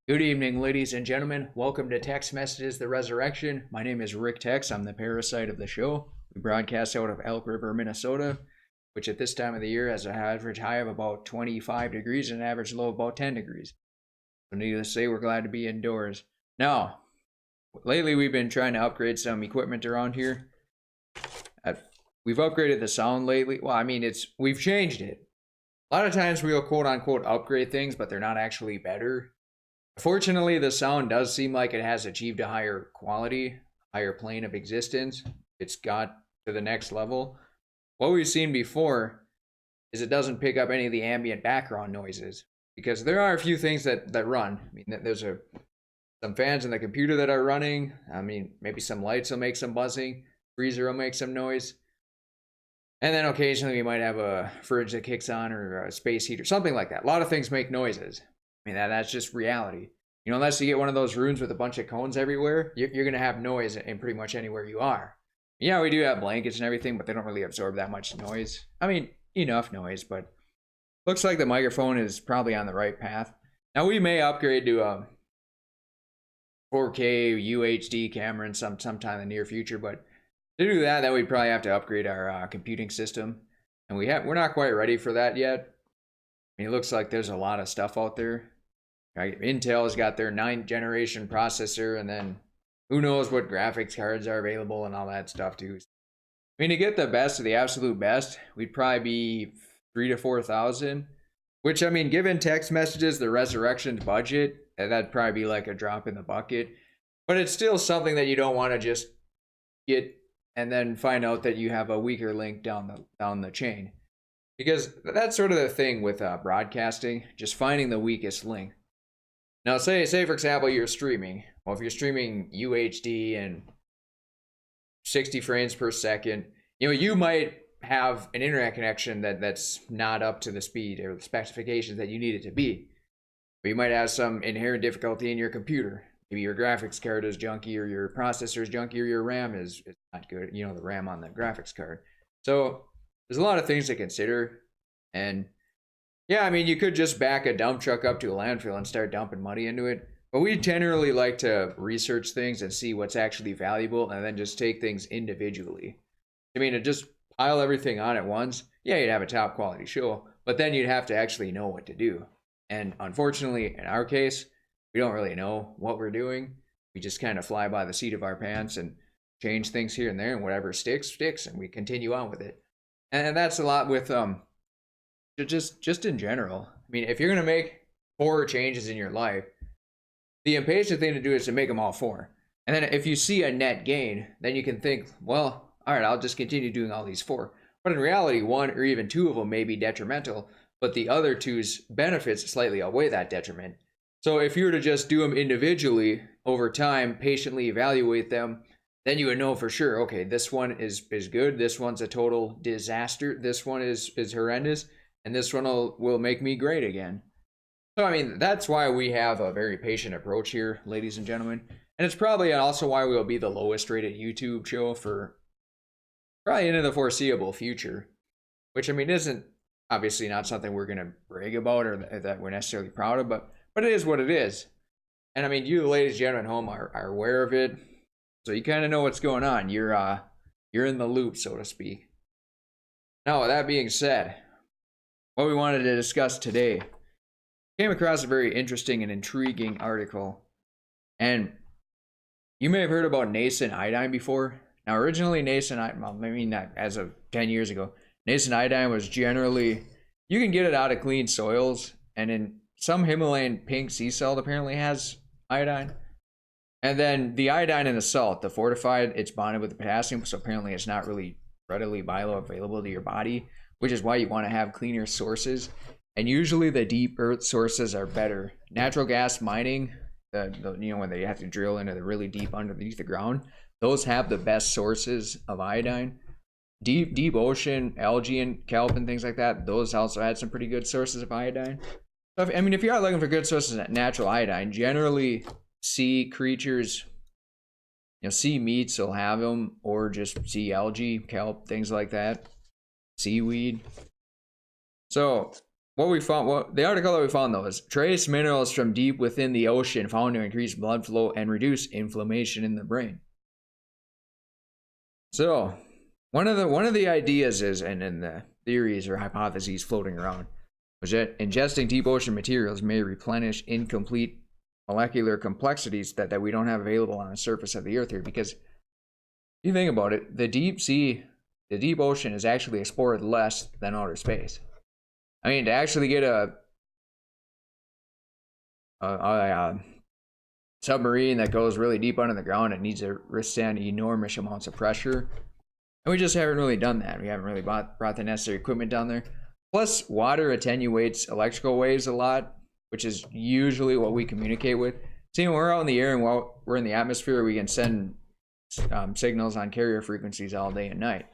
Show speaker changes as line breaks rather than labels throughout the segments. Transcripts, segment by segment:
Good evening, ladies and gentlemen. Welcome to Text Messages The Resurrection. My name is Rick Tex. I'm the parasite of the show. We broadcast out of Elk River, Minnesota, which at this time of the year has an average high of about 25 degrees and an average low of about 10 degrees. So needless to say, we're glad to be indoors. Now, lately we've been trying to upgrade some equipment around here. We've upgraded the sound lately. Well, we've changed it. A lot of times we'll quote unquote upgrade things, but they're not actually better. Fortunately, the sound does seem like it has achieved a higher quality, higher plane of existence. It's got to the next level. What we've seen before is it doesn't pick up any of the ambient background noises, because there are a few things that run. There's some fans in the computer that are running. Maybe some lights will make some buzzing, freezer will make some noise. And then occasionally we might have a fridge that kicks on or a space heater, something like that. A lot of things make noises. That's just reality. Unless you get one of those rooms with a bunch of cones everywhere, you're going to have noise in pretty much anywhere you are. Yeah, we do have blankets and everything, but they don't really absorb that much noise. Enough noise, but looks like the microphone is probably on the right path. Now, we may upgrade to a 4K UHD camera in sometime in the near future, but to do that, we'd probably have to upgrade our computing system. And we're not quite ready for that yet. It looks like there's a lot of stuff out there. Right? Intel's got their 9th generation processor, and then who knows what graphics cards are available and all that stuff too. To get the best of the absolute best, we'd probably be 3,000 to 4,000. Which, given Text Messages The Resurrection's budget, that'd probably be like a drop in the bucket. But it's still something that you don't want to just get and then find out that you have a weaker link down the chain. Because that's sort of the thing with broadcasting, just finding the weakest link. Now, say for example, you're streaming. Well, if you're streaming UHD and 60 frames per second, you might have an internet connection that's not up to the speed or the specifications that you need it to be. But you might have some inherent difficulty in your computer. Maybe your graphics card is junky, or your processor is junky, or your RAM is not good. The RAM on the graphics card. So there's a lot of things to consider. And yeah, you could just back a dump truck up to a landfill and start dumping money into it. But we generally like to research things and see what's actually valuable, and then just take things individually. To just pile everything on at once, yeah, you'd have a top quality show, but then you'd have to actually know what to do. And unfortunately, in our case, we don't really know what we're doing. We just kind of fly by the seat of our pants and change things here and there, and whatever sticks, and we continue on with it. And that's a lot with just in general. If you're going to make 4 changes in your life, the impatient thing to do is to make them all 4. And then if you see a net gain, then you can think, well, all right, I'll just continue doing all these 4. But in reality, 1 or even 2 of them may be detrimental, but the other 2's benefits slightly outweigh that detriment. So if you were to just do them individually over time, patiently evaluate them, then you would know for sure, okay, this one is good, this one's a total disaster, this one is horrendous, and this one will make me great again. So, that's why we have a very patient approach here, ladies and gentlemen. And it's probably also why we'll be the lowest rated YouTube show for probably into the foreseeable future. Which, isn't obviously not something we're going to brag about or that we're necessarily proud of, but it is what it is. And you ladies and gentlemen at home are aware of it. So you kind of know what's going on. You're in the loop, so to speak. Now, with that being said, what we wanted to discuss today, came across a very interesting and intriguing article. And you may have heard about nascent iodine before. Now, originally, not as of 10 years ago, nascent iodine was generally, you can get it out of clean soils. And in some Himalayan pink sea salt apparently has iodine. And then the iodine in the salt, the fortified, it's bonded with the potassium. So apparently it's not really readily bioavailable to your body, which is why you want to have cleaner sources. And usually the deep earth sources are better. Natural gas mining, when they have to drill into the really deep underneath the ground, those have the best sources of iodine. Deep ocean, algae and kelp and things like that, those also had some pretty good sources of iodine. So if you are looking for good sources of natural iodine, generally sea creatures, sea meats will have them, or just sea algae, kelp, things like that, seaweed. So what we found, what the article that we found though is trace minerals from deep within the ocean found to increase blood flow and reduce inflammation in the brain. So one of the ideas is, and in the theories or hypotheses floating around, was that ingesting deep ocean materials may replenish incomplete molecular complexities that we don't have available on the surface of the earth here. Because if you think about it, the deep sea, the deep ocean is actually explored less than outer space. I mean, to actually get a submarine that goes really deep under the ground, it needs to withstand enormous amounts of pressure. And we just haven't really done that. We haven't really brought the necessary equipment down there. Plus, water attenuates electrical waves a lot, which is usually what we communicate with. See, when we're out in the air and while we're in the atmosphere, we can send signals on carrier frequencies all day and night.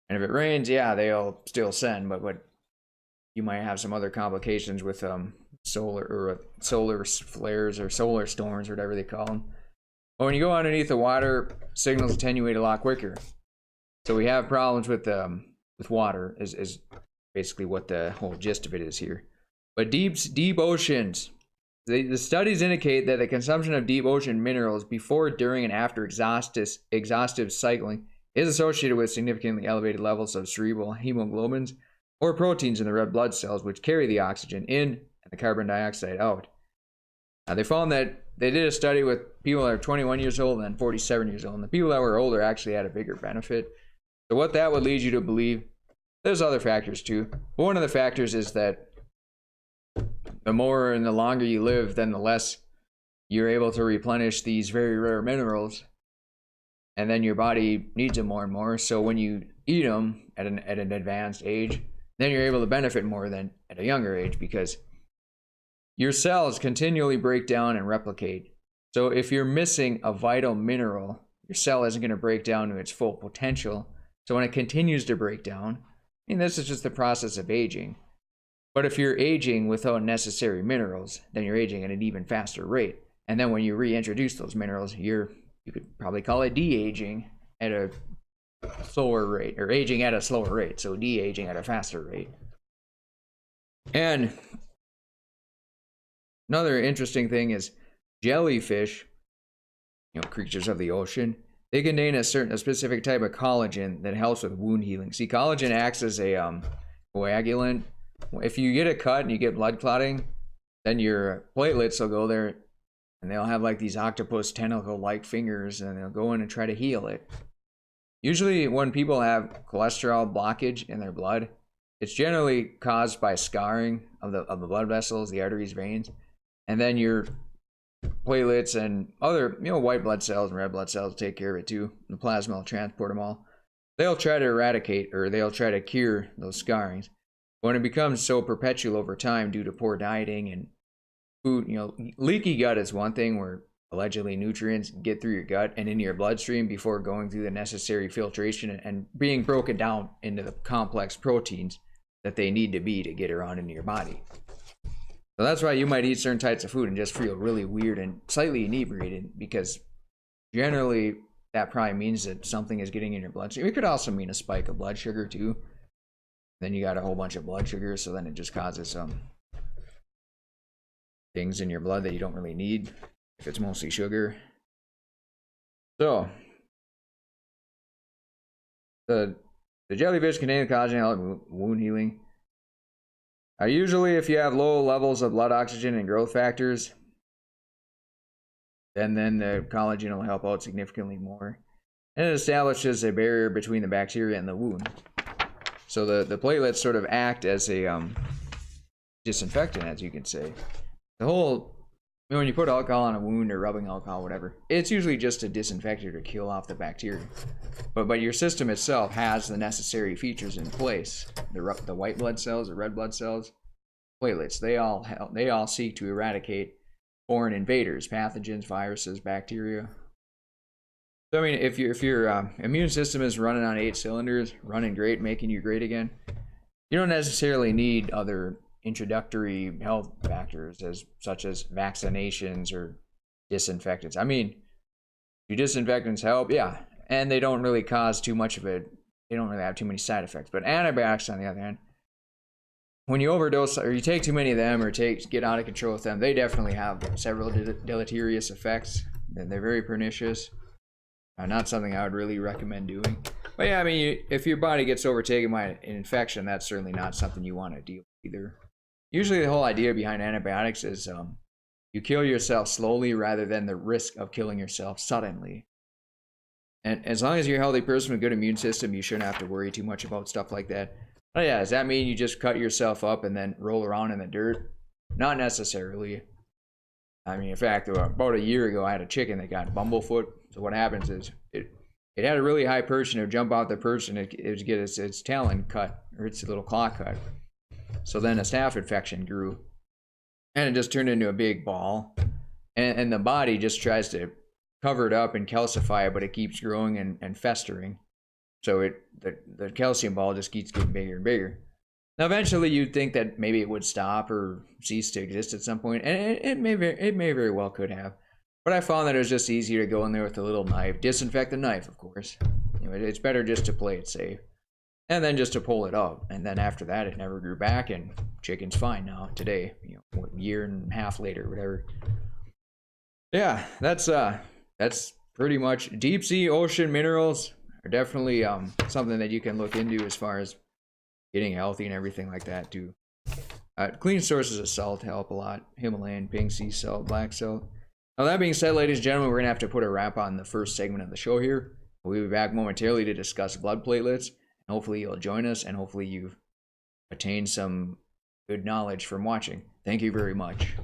And if it rains, yeah, they'll still send, but you might have some other complications with solar flares or solar storms or whatever they call them. But when you go underneath the water, signals attenuate a lot quicker. So we have problems with water is basically what the whole gist of it is here. But deep oceans, the studies indicate that the consumption of deep ocean minerals before, during, and after exhaustive cycling is associated with significantly elevated levels of cerebral hemoglobins or proteins in the red blood cells, which carry the oxygen in and the carbon dioxide out. They found that they did a study with people that are 21 years old and 47 years old, and the people that were older actually had a bigger benefit. So what that would lead you to believe, there's other factors too, but one of the factors is that the more and the longer you live, then the less you're able to replenish these very rare minerals, and then your body needs them more and more. So when you eat them at an advanced age, then you're able to benefit more than at a younger age, because your cells continually break down and replicate. So if you're missing a vital mineral, your cell isn't going to break down to its full potential. So when it continues to break down, I mean, this is just the process of aging. But if you're aging without necessary minerals, then you're aging at an even faster rate. And then when you reintroduce those minerals, you could probably call it de-aging at a slower rate, or aging at a slower rate. So de-aging at a faster rate. And another interesting thing is jellyfish, creatures of the ocean, they contain a specific type of collagen that helps with wound healing. See, collagen acts as a coagulant. If you get a cut and you get blood clotting, then your platelets will go there and they'll have like these octopus tentacle-like fingers, and they'll go in and try to heal it. Usually when people have cholesterol blockage in their blood, it's generally caused by scarring of the blood vessels, the arteries, veins, and then your platelets and other white blood cells and red blood cells take care of it too. The plasma will transport them all. They'll try to eradicate, or they'll try to cure those scarrings. When it becomes so perpetual over time due to poor dieting and food, leaky gut is one thing, where allegedly nutrients get through your gut and into your bloodstream before going through the necessary filtration and being broken down into the complex proteins that they need to be to get around into your body. So that's why you might eat certain types of food and just feel really weird and slightly inebriated, because generally that probably means that something is getting in your bloodstream. It could also mean a spike of blood sugar too. Then you got a whole bunch of blood sugar, so then it just causes some things in your blood that you don't really need if it's mostly sugar. So the jellyfish contain collagen help wound healing. Usually if you have low levels of blood oxygen and growth factors, then the collagen will help out significantly more. And it establishes a barrier between the bacteria and the wound. So the platelets sort of act as a disinfectant, as you can say. The whole, when you put alcohol on a wound or rubbing alcohol, whatever, it's usually just a disinfectant to kill off the bacteria. But your system itself has the necessary features in place. The white blood cells, the red blood cells, platelets, they all seek to eradicate foreign invaders, pathogens, viruses, bacteria. So I mean, if your immune system is running on 8 cylinders, running great, making you great again, you don't necessarily need other introductory health factors such as vaccinations or disinfectants. I mean, do disinfectants help? Yeah, and they don't really cause too much of it. They don't really have too many side effects. But antibiotics, on the other hand, when you overdose or you take too many of them or get out of control with them, they definitely have several deleterious effects. And they're very pernicious. Not something I would really recommend doing. But yeah, I mean, if your body gets overtaken by an infection, that's certainly not something you want to deal with either. Usually the whole idea behind antibiotics is you kill yourself slowly rather than the risk of killing yourself suddenly. And as long as you're a healthy person with a good immune system, you shouldn't have to worry too much about stuff like that. Oh yeah, does that mean you just cut yourself up and then roll around in the dirt? Not necessarily. I mean, in fact, about a year ago, I had a chicken that got bumblefoot. So what happens is it had a really high perch, and it would jump off the perch and it would get its talon cut, or its little claw cut. So then a staph infection grew, and it just turned into a big ball. And the body just tries to cover it up and calcify it, but it keeps growing and festering. So the calcium ball just keeps getting bigger and bigger. Now eventually you'd think that maybe it would stop or cease to exist at some point, and it may very well could have. But I found that it was just easier to go in there with a little knife, disinfect the knife, of course. You know, it's better just to play it safe, and then just to pull it up. And then after that, it never grew back, and chicken's fine now today. You know, a year and a half later, whatever. Yeah, that's pretty much deep sea ocean minerals are definitely something that you can look into as far as getting healthy and everything like that too. Clean sources of salt help a lot. Himalayan, pink sea salt, black salt. Now that being said, ladies and gentlemen, we're gonna have to put a wrap on the first segment of the show here. We'll be back momentarily to discuss blood platelets. And hopefully you'll join us, and hopefully you've attained some good knowledge from watching. Thank you very much.